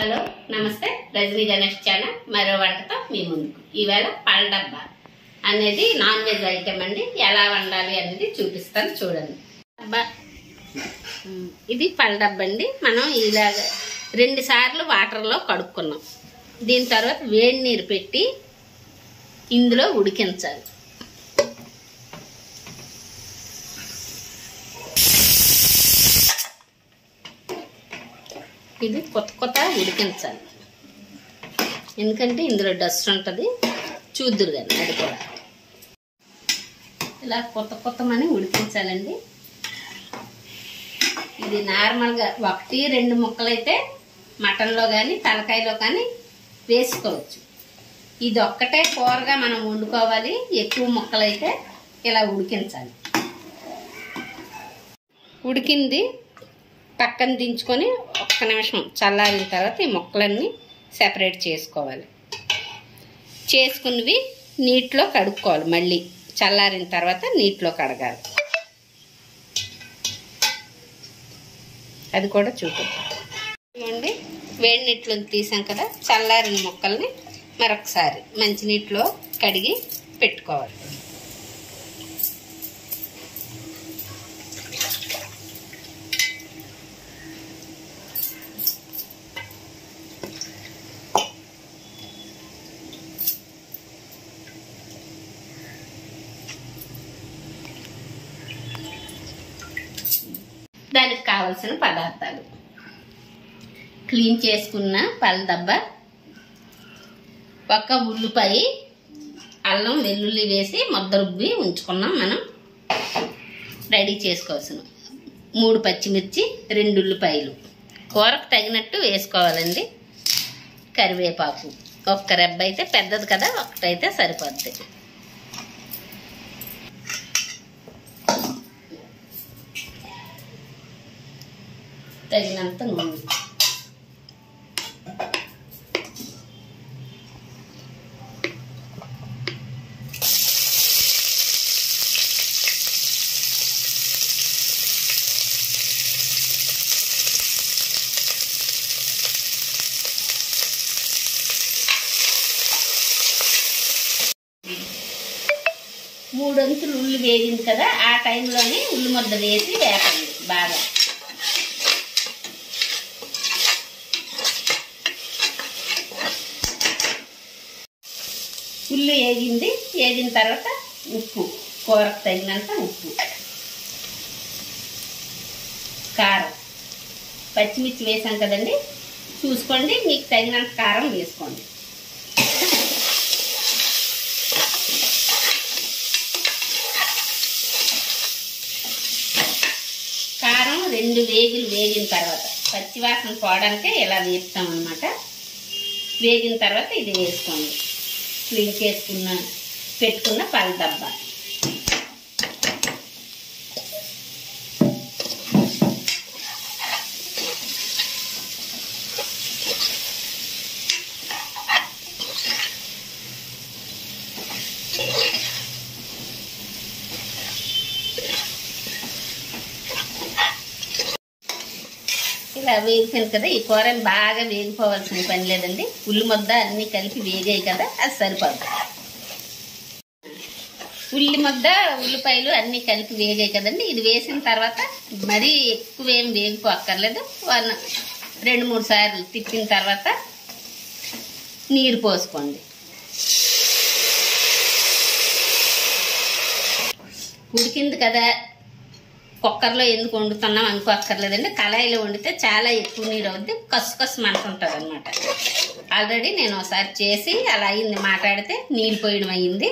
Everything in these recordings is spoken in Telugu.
హలో నమస్తే రజనీ గణేష్ ఛానల్ మరో వంటతో మీ ముందుకు. ఈవేళ పళ్ళ డబ్బా అనేది నాన్ వెజ్ ఐటెం అండి. ఎలా వండాలి అనేది చూపిస్తాను చూడండి. ఇది పళ్ళ డబ్బా అండి. మనం ఇలాగ 2 సార్లు వాటర్లో కడుక్కున్నాం. దీని తర్వాత వేడి నీరు పెట్టి ఇందులో ఉడికించాలి. ఇది కొత్త ఉడికించాలి, ఎందుకంటే ఇందులో డస్ట్ ఉంటుంది. చూద్దురు కానీ అది కూడా ఇలా కొత్తమని ఉడికించాలండి. ఇది నార్మల్గా 1-2 ముక్కలైతే మటన్లో కానీ తలకాయలో కానీ వేసుకోవచ్చు. ఇది ఒక్కటే కూరగా మనం వండుకోవాలి. ఎక్కువ ముక్కలైతే ఇలా ఉడికించాలి. ఉడికింది పక్కన దించుకొని 1 నిమిషం చల్లారిన తర్వాత ఈ ముక్కలన్నీ సెపరేట్ చేసుకోవాలి. చేసుకున్నవి నీటిలో కడుక్కోవాలి. మళ్ళీ చల్లారిన తర్వాత నీటిలో కడగాలి. అది కూడా చూడండి. వేడి నీటిలో తీసాం కదా, చల్లారిన ముక్కల్ని మరొకసారి మంచినీటిలో కడిగి పెట్టుకోవాలి. దానికి కావలసిన పదార్థాలు: క్లీన్ చేసుకున్న పళ్ళ డబ్బా, 1 ఉల్లిపాయ, అల్లం వెల్లుల్లి వేసి ముద్ద రుబ్బి ఉంచుకున్నాం. మనం రెడీ చేసుకోవాల్సిన 3 పచ్చిమిర్చి, 2 ఉల్లిపాయలు, కూరకు తగినట్టు వేసుకోవాలండి. కరివేపాకు 1 రెబ్బ అయితే పెద్దది కదా, 1 అయితే సరిపోద్ది. తగినంత నూనె, మూడు అంచులు ఉల్లి వేగింది కదా, ఆ టైంలోనే ఉల్లి ముద్ద వేసి వేపండి బాగా. ఉల్లి వేగిన తర్వాత ఉప్పు, కూరకు తగినంత ఉప్పు, కారం, పచ్చిమిర్చి వేసాం కదండి, చూసుకోండి, మీకు తగినంత కారం వేసుకోండి. కారం 2 వేగులు వేగిన తర్వాత, పచ్చివాసన పోవడానికే ఇలా వేపుతాం అన్నమాట. వేగిన తర్వాత ఇది వేసుకోండి. క్లీన్ పెట్టుకున్న పళ్ళ డబ్బా, ఇలా వేగిపోయింది కదా. ఈ కూర బాగా వేగిపోవాల్సిన పని లేదండి. ఉల్లి ముద్ద అన్నీ కలిపి వేగాయి కదా, అది సరిపోద్ది. ఉల్లి ముద్ద, ఉల్లిపాయలు అన్నీ కలిపి వేగాయి కదండి. ఇది వేసిన తర్వాత మరీ ఎక్కువేం వేగిపోక్కర్లేదు. 2-3 సార్లు తిప్పిన తర్వాత నీరు పోసుకోండి. ఉడికింది కదా, కుక్కర్లో ఎందుకు వండుతున్నాం అనుకోక్కర్లేదండి. కళాయిలో వండితే చాలా ఎక్కువ నీరు అవుద్ది, కసు మంట ఉంటుంది అనమాట. ఆల్రెడీ నేను ఒకసారి చేసి అలా అయింది, మాట్లాడితే నీళ్ళు పోయడం అయ్యింది.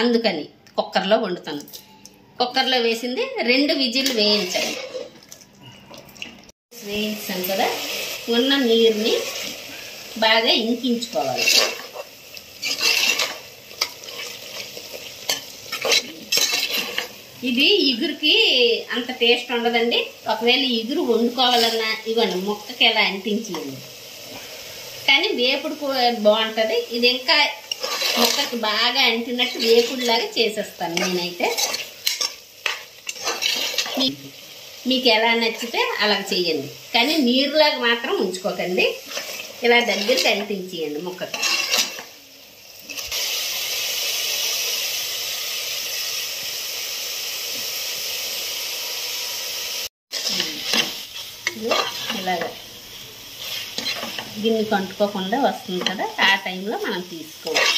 అందుకని కుక్కర్లో వండుతాను. కుక్కర్లో వేసింది 2 విజిల్లు వేయించాలి. వేయించాను కదా, ఉన్న నీరుని బాగా ఇంకించుకోవాలి. ఇది ఇగురికి అంత టేస్ట్ ఉండదండి. ఒకవేళ ఇగురు వండుకోవాలన్నా ఇవ్వండి, ముక్కకి ఎలా అంటించేయండి. కానీ వేపుడు బాగుంటుంది. ఇది ఇంకా ముక్కకి బాగా అంటినట్టు వేపుడులాగా చేసేస్తాను నేనైతే. మీకు ఎలా నచ్చితే అలా చేయండి, కానీ నీరులాగా మాత్రం ఉంచుకోకండి. ఇలా దగ్గరికి అంటించేయండి ముక్కకి. ఇలాగ గిన్నెకి అంటుకోకుండా వస్తుంది కదా, ఆ టైంలో మనం తీసుకోవాలి.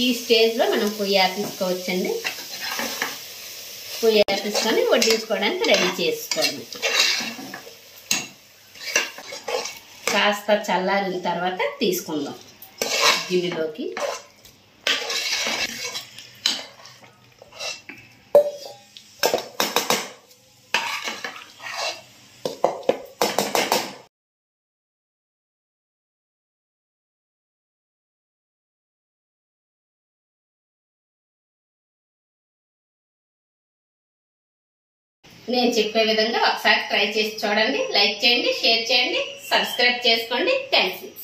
ఈ స్టేజ్లో మనం పొయ్యి ఆపేసుకోవచ్చండి. పొయ్యి ఆపేసుకొని వడ్డించుకోవడానికి రెడీ చేసుకోవాలి. కాస్త చల్లారిన తర్వాత తీసుకుందాం గిన్నెలోకి. నేను చెప్పే విధంగా ఒకసారి ట్రై చేసి చూడండి. లైక్ చేయండి, షేర్ చేయండి, సబ్స్క్రైబ్ చేసుకోండి. థ్యాంక్స్.